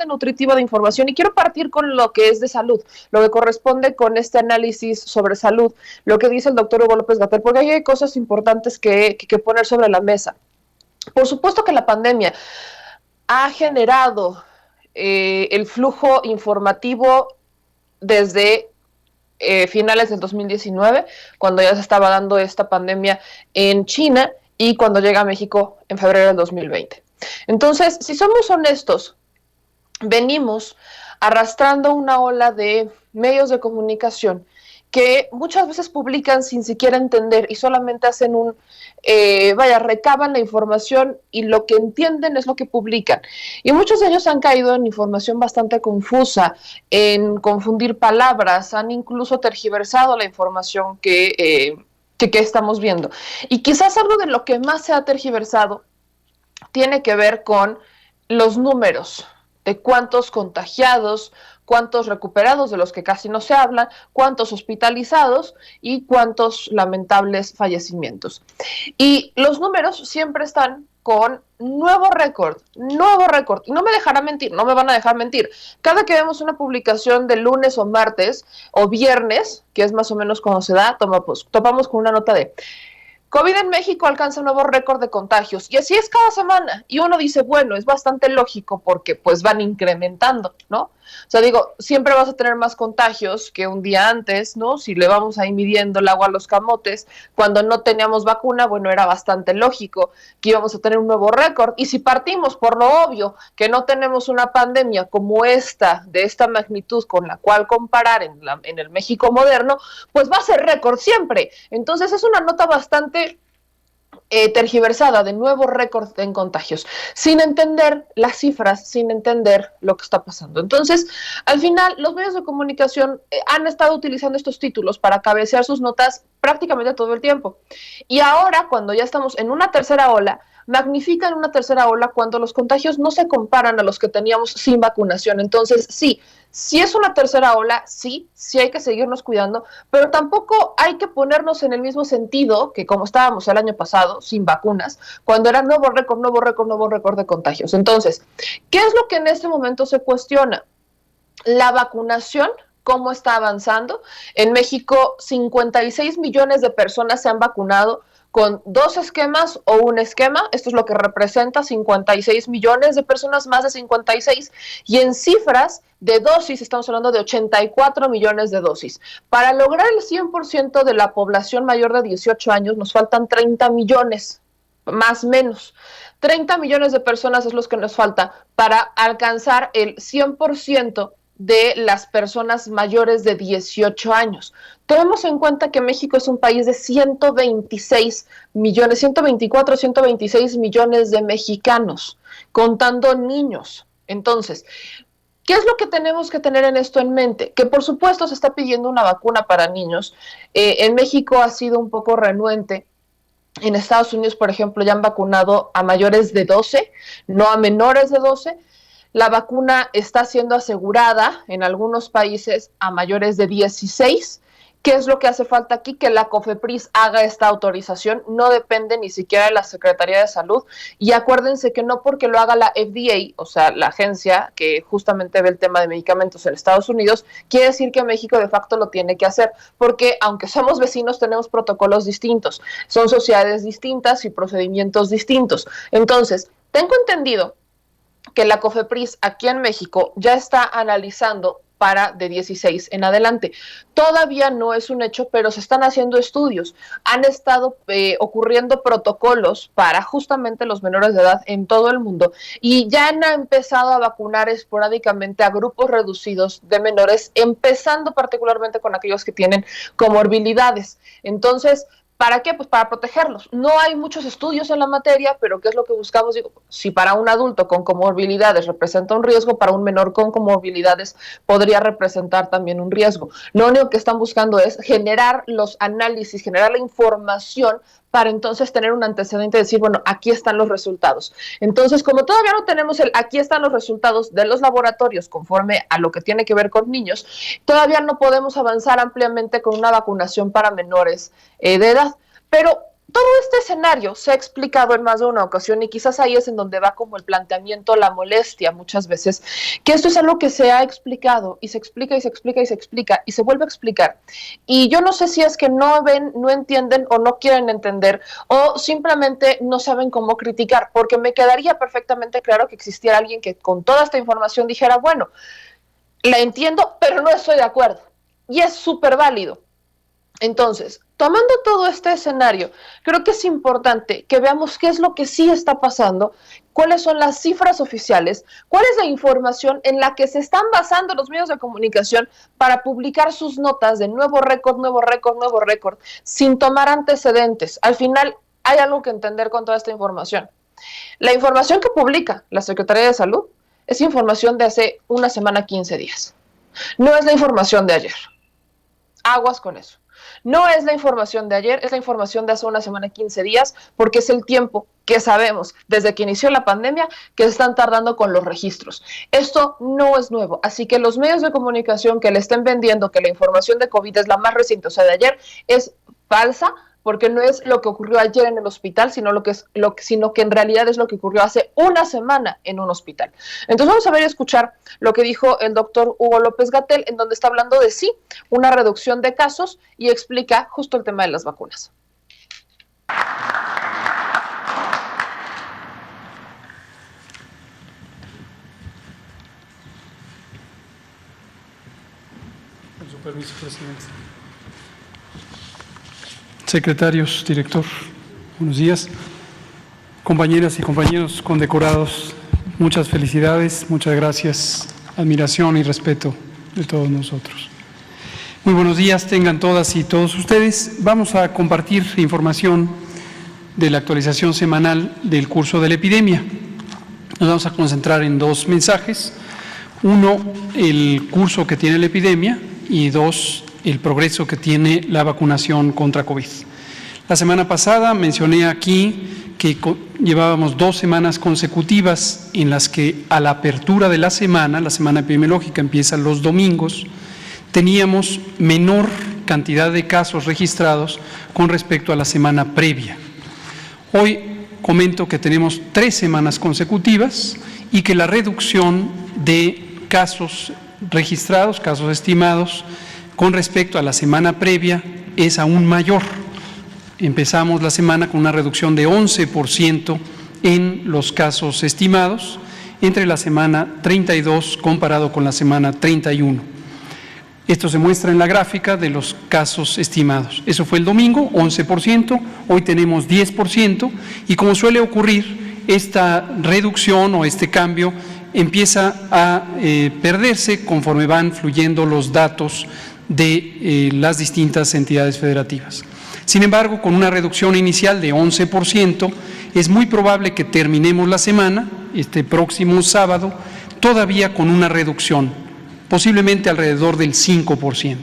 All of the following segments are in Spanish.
bastante nutritiva de información y quiero partir con lo que es de salud, lo que corresponde con este análisis sobre salud, lo que dice el doctor Hugo López-Gatell, porque ahí hay cosas importantes que poner sobre la mesa. Por supuesto que la pandemia ha generado el flujo informativo desde finales del 2019, cuando ya se estaba dando esta pandemia en China y cuando llega a México en febrero del 2020. Entonces, si somos honestos, venimos arrastrando una ola de medios de comunicación que muchas veces publican sin siquiera entender y solamente hacen recaban la información y lo que entienden es lo que publican. Y muchos de ellos han caído en información bastante confusa, en confundir palabras, han incluso tergiversado la información que estamos viendo. Y quizás algo de lo que más se ha tergiversado tiene que ver con los números de cuántos contagiados, cuántos recuperados, de los que casi no se habla, cuántos hospitalizados y cuántos lamentables fallecimientos. Y los números siempre están con nuevo récord. Y no me dejará mentir, no me van a dejar mentir. Cada que vemos una publicación de lunes o martes o viernes, que es más o menos cuando se da, topamos con una nota de COVID en México alcanza un nuevo récord de contagios, y así es cada semana, y uno dice, bueno, es bastante lógico porque pues van incrementando, ¿no? O sea, digo, siempre vas a tener más contagios que un día antes, ¿no? Si le vamos ahí midiendo el agua a los camotes, cuando no teníamos vacuna, bueno, era bastante lógico que íbamos a tener un nuevo récord, y si partimos por lo obvio, que no tenemos una pandemia como esta, de esta magnitud con la cual comparar en el México moderno, pues va a ser récord siempre. Entonces es una nota bastante tergiversada, de nuevo récord en contagios, sin entender las cifras, sin entender lo que está pasando. Entonces, al final, los medios de comunicación han estado utilizando estos títulos para cabecear sus notas prácticamente todo el tiempo. Y ahora, cuando ya estamos en una tercera ola, magnifican una tercera ola cuando los contagios no se comparan a los que teníamos sin vacunación. Entonces, sí, si es una tercera ola, sí hay que seguirnos cuidando, pero tampoco hay que ponernos en el mismo sentido que como estábamos el año pasado, sin vacunas, cuando era nuevo récord de contagios. Entonces, ¿qué es lo que en este momento se cuestiona? La vacunación, cómo está avanzando. En México, 56 millones de personas se han vacunado con 2 esquemas o un esquema. Esto es lo que representa 56 millones de personas, más de 56. Y en cifras de dosis, estamos hablando de 84 millones de dosis. Para lograr el 100% de la población mayor de 18 años, nos faltan 30 millones, más o menos. 30 millones de personas es lo que nos falta para alcanzar el 100% de las personas mayores de 18 años. Tomemos en cuenta que México es un país de 126 millones, 124, 126 millones de mexicanos, contando niños. Entonces, ¿qué es lo que tenemos que tener en esto en mente? Que por supuesto se está pidiendo una vacuna para niños. En México ha sido un poco renuente. En Estados Unidos, por ejemplo, ya han vacunado a mayores de 12, no a menores de 12. La vacuna está siendo asegurada en algunos países a mayores de 16. ¿Qué es lo que hace falta aquí? Que la COFEPRIS haga esta autorización. No depende ni siquiera de la Secretaría de Salud. Y acuérdense que no porque lo haga la FDA, o sea, la agencia que justamente ve el tema de medicamentos en Estados Unidos, quiere decir que México de facto lo tiene que hacer. Porque aunque somos vecinos, tenemos protocolos distintos. Son sociedades distintas y procedimientos distintos. Entonces, tengo entendido que la COFEPRIS aquí en México ya está analizando para de 16 en adelante. Todavía no es un hecho, pero se están haciendo estudios. Han estado ocurriendo protocolos para justamente los menores de edad en todo el mundo y ya han empezado a vacunar esporádicamente a grupos reducidos de menores, empezando particularmente con aquellos que tienen comorbilidades. Entonces, ¿para qué? Pues para protegerlos. No hay muchos estudios en la materia, pero ¿qué es lo que buscamos? Digo, si para un adulto con comorbilidades representa un riesgo, para un menor con comorbilidades podría representar también un riesgo. Lo único que están buscando es generar los análisis, generar la información para entonces tener un antecedente y decir, bueno, aquí están los resultados. Entonces, como todavía no tenemos aquí están los resultados de los laboratorios conforme a lo que tiene que ver con niños, todavía no podemos avanzar ampliamente con una vacunación para menores de edad. Pero Todo este escenario se ha explicado en más de una ocasión y quizás ahí es en donde va como el planteamiento, la molestia muchas veces, que esto es algo que se ha explicado y se explica y se explica y se explica y se vuelve a explicar. Y yo no sé si es que no ven, no entienden o no quieren entender o simplemente no saben cómo criticar, porque me quedaría perfectamente claro que existiera alguien que con toda esta información dijera, bueno, la entiendo, pero no estoy de acuerdo. Y es súper válido. Entonces, tomando todo este escenario, creo que es importante que veamos qué es lo que sí está pasando, cuáles son las cifras oficiales, cuál es la información en la que se están basando los medios de comunicación para publicar sus notas de nuevo récord, nuevo récord, nuevo récord, sin tomar antecedentes. Al final, hay algo que entender con toda esta información. La información que publica la Secretaría de Salud es información de hace una semana, 15 días. No es la información de ayer. Aguas con eso. No es la información de ayer, es la información de hace una semana, 15 días, porque es el tiempo que sabemos desde que inició la pandemia que están tardando con los registros. Esto no es nuevo, así que los medios de comunicación que le estén vendiendo que la información de COVID es la más reciente, o sea, de ayer, es falsa, porque no es lo que ocurrió ayer en el hospital, sino que en realidad es lo que ocurrió hace una semana en un hospital. Entonces vamos a ver y escuchar lo que dijo el doctor Hugo López-Gatell, en donde está hablando de sí, una reducción de casos y explica justo el tema de las vacunas. Con su permiso, presidente. Secretarios, director, buenos días. Compañeras y compañeros condecorados, muchas felicidades, muchas gracias, admiración y respeto de todos nosotros. Muy buenos días, tengan todas y todos ustedes. Vamos a compartir información de la actualización semanal del curso de la epidemia. Nos vamos a concentrar en dos mensajes. Uno, el curso que tiene la epidemia y dos, el progreso que tiene la vacunación contra COVID. La semana pasada mencioné aquí que llevábamos 2 semanas consecutivas en las que a la apertura de la semana epidemiológica empieza los domingos, teníamos menor cantidad de casos registrados con respecto a la semana previa. Hoy comento que tenemos 3 semanas consecutivas y que la reducción de casos registrados, casos estimados, con respecto a la semana previa es aún mayor. Empezamos la semana con una reducción de 11% en los casos estimados entre la semana 32 comparado con la semana 31. Esto se muestra en la gráfica de los casos estimados. Eso fue el domingo, 11%, hoy tenemos 10% y como suele ocurrir, esta reducción o este cambio empieza a perderse conforme van fluyendo los datos de las distintas entidades federativas. Sin embargo, con una reducción inicial de 11%, es muy probable que terminemos la semana, este próximo sábado, todavía con una reducción, posiblemente alrededor del 5%.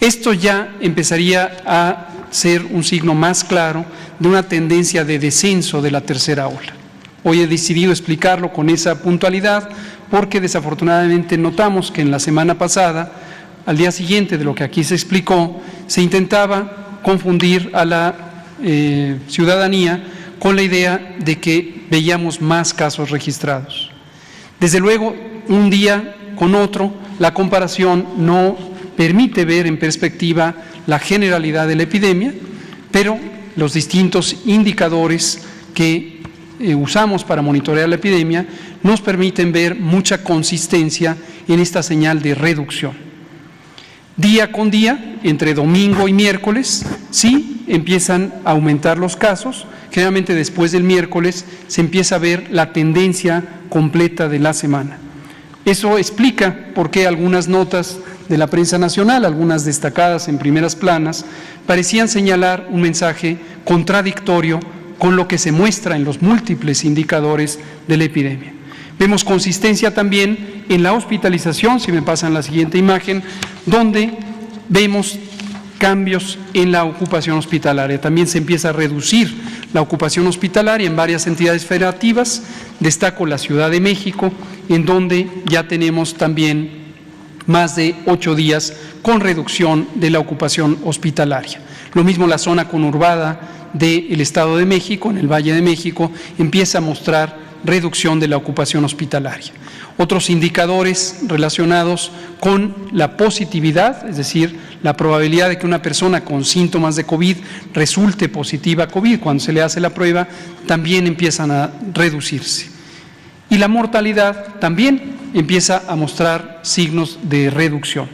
Esto ya empezaría a ser un signo más claro de una tendencia de descenso de la tercera ola. Hoy he decidido explicarlo con esa puntualidad porque desafortunadamente notamos que en la semana pasada, al día siguiente de lo que aquí se explicó, se intentaba confundir a la ciudadanía con la idea de que veíamos más casos registrados. Desde luego, un día con otro, la comparación no permite ver en perspectiva la generalidad de la epidemia, pero los distintos indicadores que usamos para monitorear la epidemia nos permiten ver mucha consistencia en esta señal de reducción. Día con día, entre domingo y miércoles, sí empiezan a aumentar los casos. Generalmente después del miércoles se empieza a ver la tendencia completa de la semana. Eso explica por qué algunas notas de la prensa nacional, algunas destacadas en primeras planas, parecían señalar un mensaje contradictorio con lo que se muestra en los múltiples indicadores de la epidemia. Vemos consistencia también en la hospitalización, si me pasan la siguiente imagen, donde vemos cambios en la ocupación hospitalaria. También se empieza a reducir la ocupación hospitalaria en varias entidades federativas. Destaco la Ciudad de México, en donde ya tenemos también más de 8 días con reducción de la ocupación hospitalaria. Lo mismo la zona conurbada del Estado de México, en el Valle de México, empieza a mostrar reducción de la ocupación hospitalaria. Otros indicadores relacionados con la positividad, es decir, la probabilidad de que una persona con síntomas de COVID resulte positiva a COVID cuando se le hace la prueba, también empiezan a reducirse. Y la mortalidad también empieza a mostrar signos de reducción.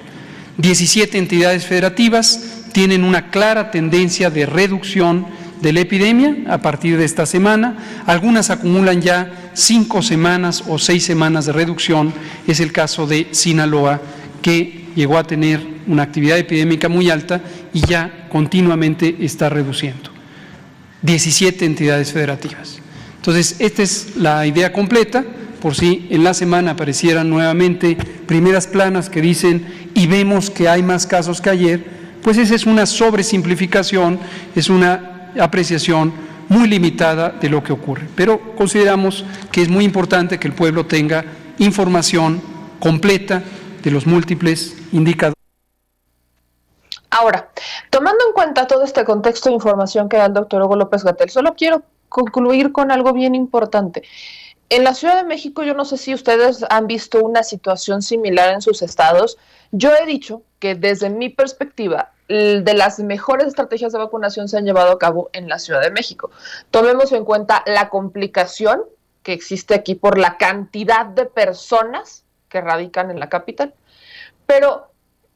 17 entidades federativas tienen una clara tendencia de reducción de la epidemia a partir de esta semana. Algunas acumulan ya 5 semanas o 6 semanas de reducción. Es el caso de Sinaloa, que llegó a tener una actividad epidémica muy alta y ya continuamente está reduciendo. 17 entidades federativas. Entonces, esta es la idea completa. Por si en la semana aparecieran nuevamente primeras planas que dicen y vemos que hay más casos que ayer, pues esa es una sobresimplificación, es una apreciación muy limitada de lo que ocurre. Pero consideramos que es muy importante que el pueblo tenga información completa de los múltiples indicadores. Ahora, tomando en cuenta todo este contexto de información que da el doctor Hugo López-Gatell, solo quiero concluir con algo bien importante. En la Ciudad de México, yo no sé si ustedes han visto una situación similar en sus estados. Yo he dicho que desde mi perspectiva, de las mejores estrategias de vacunación se han llevado a cabo en la Ciudad de México. Tomemos en cuenta la complicación que existe aquí por la cantidad de personas que radican en la capital. Pero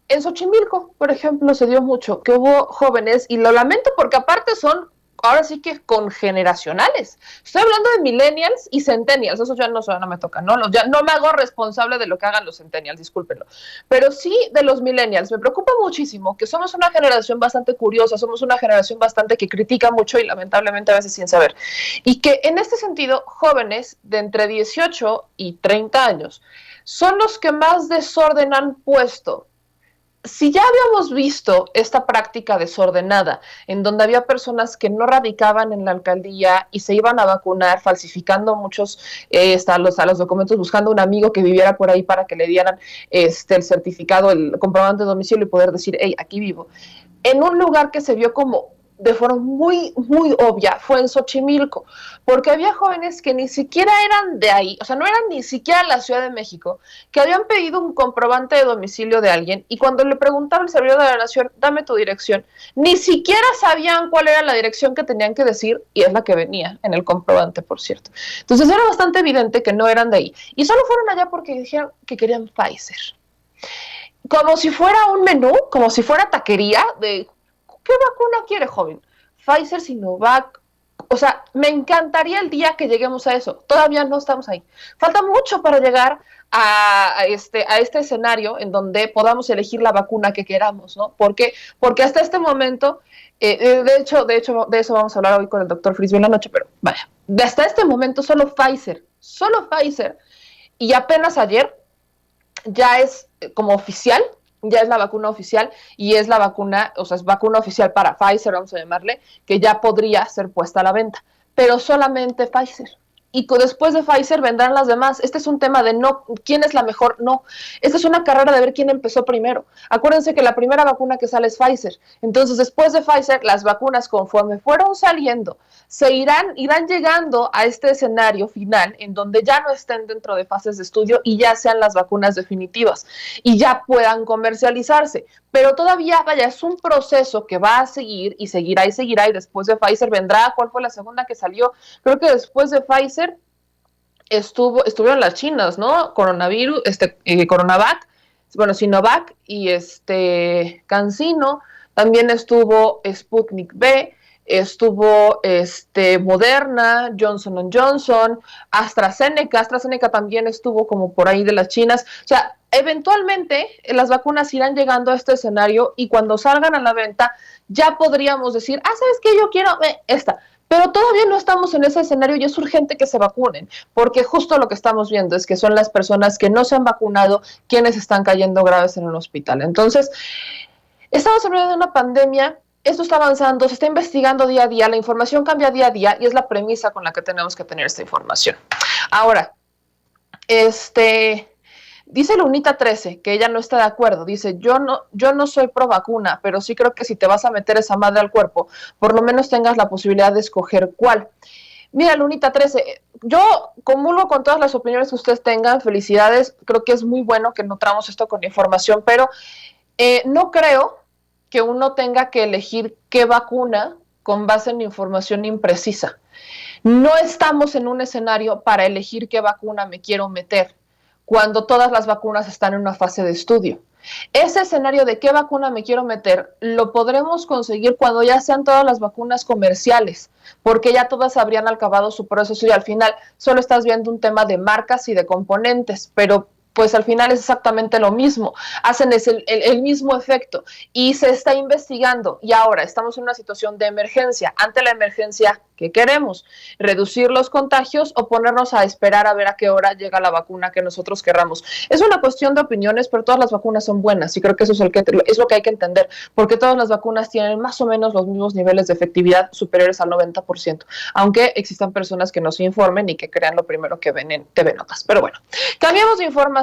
en Xochimilco, por ejemplo, se dio mucho que hubo jóvenes, y lo lamento porque aparte son ahora sí que congeneracionales. Estoy hablando de millennials y centennials, eso ya no me toca, ¿no? Ya no me hago responsable de lo que hagan los centennials, discúlpenlo. Pero sí de los millennials. Me preocupa muchísimo que somos una generación bastante curiosa, somos una generación bastante que critica mucho y lamentablemente a veces sin saber. Y que en este sentido, jóvenes de entre 18 y 30 años son los que más desorden han puesto. Si ya habíamos visto esta práctica desordenada, en donde había personas que no radicaban en la alcaldía y se iban a vacunar, falsificando muchos a los documentos, buscando un amigo que viviera por ahí para que le dieran el certificado, el comprobante de domicilio y poder decir, hey, aquí vivo. En un lugar que se vio como de forma muy, muy obvia, fue en Xochimilco, porque había jóvenes que ni siquiera eran de ahí, o sea, no eran ni siquiera la Ciudad de México, que habían pedido un comprobante de domicilio de alguien, y cuando le preguntaba el servidor de la Nación, dame tu dirección, ni siquiera sabían cuál era la dirección que tenían que decir, y es la que venía en el comprobante, por cierto. Entonces era bastante evidente que no eran de ahí, y solo fueron allá porque dijeron que querían Pfizer. Como si fuera un menú, como si fuera taquería de... ¿Qué vacuna quiere, joven? Pfizer, Sinovac. O sea, me encantaría el día que lleguemos a eso. Todavía no estamos ahí. Falta mucho para llegar a este escenario en donde podamos elegir la vacuna que queramos, ¿no? Porque hasta este momento, de hecho, de eso vamos a hablar hoy con el doctor Frisby en la noche, pero vaya, hasta este momento solo Pfizer, y apenas ayer ya es como oficial, ya es la vacuna oficial y es la vacuna, o sea, es vacuna oficial para Pfizer, vamos a llamarle, que ya podría ser puesta a la venta, pero solamente Pfizer. Y después de Pfizer vendrán las demás. Este es un tema de no, ¿quién es la mejor? No. Esta es una carrera de ver quién empezó primero. Acuérdense que la primera vacuna que sale es Pfizer. Entonces, después de Pfizer, las vacunas, conforme fueron saliendo, irán llegando a este escenario final en donde ya no estén dentro de fases de estudio y ya sean las vacunas definitivas y ya puedan comercializarse. Pero todavía, vaya, es un proceso que va a seguir y seguirá y seguirá, y después de Pfizer vendrá. ¿Cuál fue la segunda que salió? Creo que después de Pfizer estuvieron las chinas, ¿no? Coronavirus, Coronavac, bueno, Sinovac y CanSino, también estuvo Sputnik V, estuvo Moderna, Johnson & Johnson, AstraZeneca también estuvo como por ahí de las chinas. O sea, eventualmente las vacunas irán llegando a este escenario y cuando salgan a la venta ya podríamos decir, ¿sabes qué? Yo quiero esta. Pero todavía no estamos en ese escenario y es urgente que se vacunen, porque justo lo que estamos viendo es que son las personas que no se han vacunado quienes están cayendo graves en un hospital. Entonces, estamos hablando de una pandemia, esto está avanzando, se está investigando día a día, la información cambia día a día y es la premisa con la que tenemos que tener esta información. Ahora, Dice Lunita 13 que ella no está de acuerdo. Dice, yo no soy pro vacuna, pero sí creo que si te vas a meter esa madre al cuerpo, por lo menos tengas la posibilidad de escoger cuál. Mira, Lunita 13, yo comulgo con todas las opiniones que ustedes tengan, felicidades, creo que es muy bueno que nutramos esto con información, pero no creo que uno tenga que elegir qué vacuna con base en información imprecisa. No estamos en un escenario para elegir qué vacuna me quiero meter cuando todas las vacunas están en una fase de estudio. Ese escenario de qué vacuna me quiero meter lo podremos conseguir cuando ya sean todas las vacunas comerciales, porque ya todas habrían acabado su proceso y al final solo estás viendo un tema de marcas y de componentes, pero pues al final es exactamente lo mismo, hacen el mismo efecto y se está investigando y ahora estamos en una situación de emergencia. Ante la emergencia, ¿qué queremos? ¿Reducir los contagios o ponernos a esperar a ver a qué hora llega la vacuna que nosotros querramos? Es una cuestión de opiniones, pero todas las vacunas son buenas y creo que eso es lo que hay que entender, porque todas las vacunas tienen más o menos los mismos niveles de efectividad superiores al 90%, aunque existan personas que no se informen y que crean lo primero que ven en TV Notas. Pero bueno, cambiamos de información.